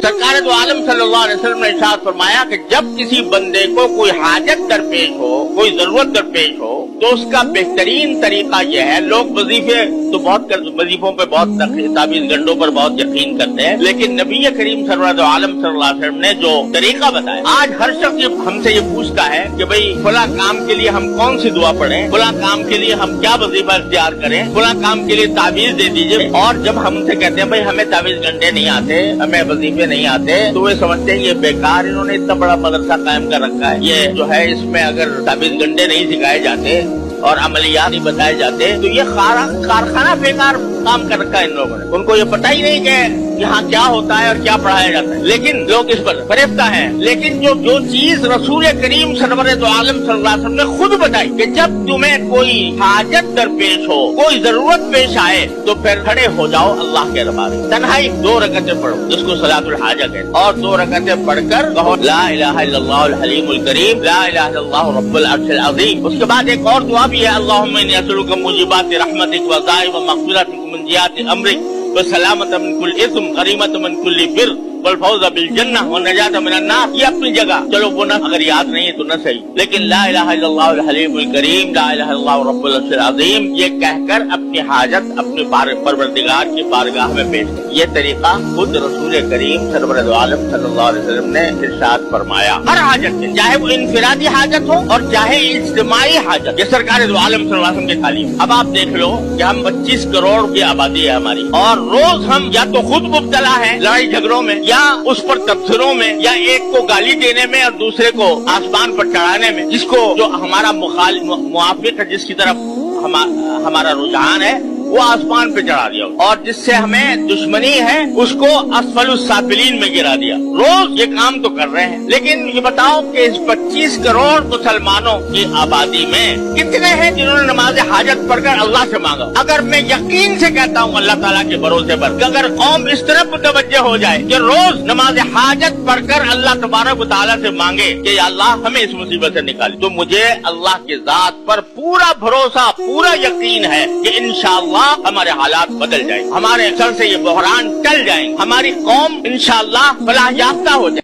سرکار دو عالم صلی اللہ علیہ وسلم نے ارشاد فرمایا کہ جب کسی بندے کو کوئی حاجت درپیش ہو، کوئی ضرورت درپیش ہو، تو اس کا بہترین طریقہ یہ ہے، لوگ وظیفے تو وظیفوں پہ بہت تعویذ گنڈوں پر بہت یقین کرتے ہیں، لیکن نبی کریم سرور دو عالم صلی اللہ علیہ وسلم نے جو طریقہ بتایا، آج ہر شخص ہم سے یہ پوچھتا ہے کہ بھئی فلاں کام کے لیے ہم کون سی دعا پڑھیں، فلاں کام کے لیے ہم کیا وظیفہ اختیار کریں، فلاں کام کے لیے تعویذ دے دیجئے، اور جب ہم ان سے کہتے ہیں بھئی ہمیں تعویذ گنڈے نہیں آتے، ہمیں وظیفے نہیں آتے، تو وہ سمجھتے ہیں یہ بیکار، انہوں نے اتنا بڑا مدرسہ قائم کر رکھا ہے، یہ جو ہے اس میں اگر تعویذ گنڈے نہیں سکھائے جاتے اور عملیات نہیں بتائے جاتے تو یہ کارخانہ بیکار کام کر رکھا ہے ان لوگوں نے، ان کو یہ پتہ ہی نہیں کہ یہاں کیا ہوتا ہے اور کیا پڑھایا جاتا ہے، لیکن لوگ اس پر فریفتہ ہیں۔ لیکن جو چیز رسول کریم سرور دو عالم صلی اللہ علیہ وسلم نے خود بتائی کہ جب تمہیں کوئی حاجت درپیش ہو، کوئی ضرورت پیش آئے، تو پھر کھڑے ہو جاؤ اللہ کے دربار میں، تنہائی 2 رکعتیں پڑھو جس کو صلاۃ الحاجہ کہتے ہیں، اور 2 رکعتیں پڑھ کر کہو لا الہ الا اللہ الحلیم الکریم، لا الہ الا اللہ رب العرش العظیم۔ اس کے بعد ایک اور دعا بھی ہے، اللہم انی اسألک موجبات رحمتک وعزائم مغفرتک ومنجیات امرک وسلامت من کل اثم غنیمت من کل بر والفوز بالجنہ والنجاۃ من النار۔ یہ اپنی جگہ، چلو وہ نہ اگر یاد نہیں ہے تو نہ صحیح، لیکن لا الہ الا اللہ الحلیم الکریم، لا الہ الا اللہ رب العرش العظیم، یہ کہہ کر اپنی حاجت اپنے پروردگار کی بارگاہ میں پیش کر۔ یہ طریقہ خود رسول کریم سرور دو عالم صلی اللہ علیہ وسلم نے ارشاد فرمایا، ہر حاجت میں، چاہے وہ انفرادی حاجت ہو اور چاہے اجتماعی حاجت، یہ سرکار دو عالم صلی اللہ علیہ وسلم کی تعلیم۔ اب آپ دیکھ لو کہ ہم 25 کروڑ کی آبادی ہے ہماری، اور روز ہم یا تو خود مبتلا ہیں لڑائی جھگڑوں میں، یا اس پر تبصروں میں، یا ایک کو گالی دینے میں اور دوسرے کو آسمان پر چڑھانے میں، جس کو جو ہمارا موافق ہے، جس کی طرف ہمارا رجحان ہے، وہ آسمان پہ چڑھا دیا، اور جس سے ہمیں دشمنی ہے اس کو اسفل السافلین میں گرا دیا۔ روز یہ کام تو کر رہے ہیں، لیکن یہ بتاؤ کہ اس 25 کروڑ مسلمانوں کی آبادی میں کتنے ہیں جنہوں نے نماز حاجت پڑھ کر اللہ سے مانگا؟ اگر میں یقین سے کہتا ہوں اللہ تعالیٰ کے بھروسے پر کہ اگر قوم اس طرف متوجہ ہو جائے کہ روز نماز حاجت پڑھ کر اللہ تبارک و تعالیٰ سے مانگے کہ یا اللہ ہمیں اس مصیبت سے نکال، تو مجھے اللہ کی ذات پر پورا بھروسہ، پورا یقین ہے کہ انشاءاللہ ہمارے حالات بدل جائیں، ہمارے سر سے یہ بحران ٹل جائیں، ہماری قوم انشاءاللہ فلاح یافتہ ہو جائے۔